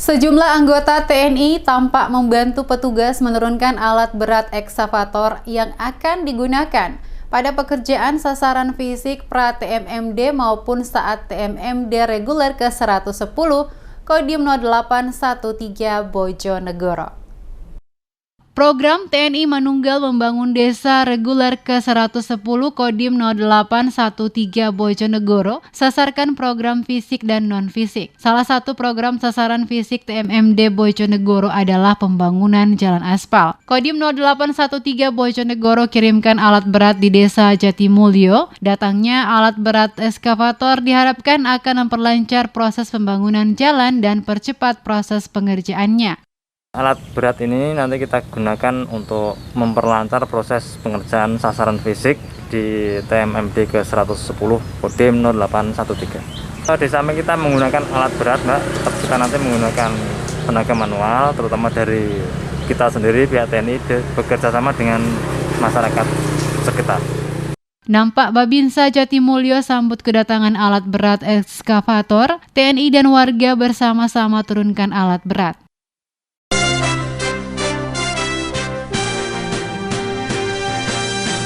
Sejumlah anggota TNI tampak membantu petugas menurunkan alat berat ekskavator yang akan digunakan pada pekerjaan sasaran fisik pra-TMMD maupun saat TMMD reguler ke-110 Kodim 0813 Bojonegoro. Program TNI Manunggal membangun desa reguler ke-110 Kodim 0813 Bojonegoro sasarkan program fisik dan non-fisik. Salah satu program sasaran fisik TMMD Bojonegoro adalah pembangunan jalan aspal. Kodim 0813 Bojonegoro kirimkan alat berat di desa Jatimulyo. Datangnya alat berat ekskavator diharapkan akan memperlancar proses pembangunan jalan dan percepat proses pengerjaannya. Alat berat ini nanti kita gunakan untuk memperlancar proses pengerjaan sasaran fisik di TMMD ke-110 Kodim 0813. Di samping kita menggunakan alat berat, tetap kita nanti menggunakan tenaga manual, terutama dari kita sendiri, pihak TNI bekerja sama dengan masyarakat sekitar. Nampak Babinsa Jatimulyo sambut kedatangan alat berat ekskavator, TNI dan warga bersama-sama turunkan alat berat.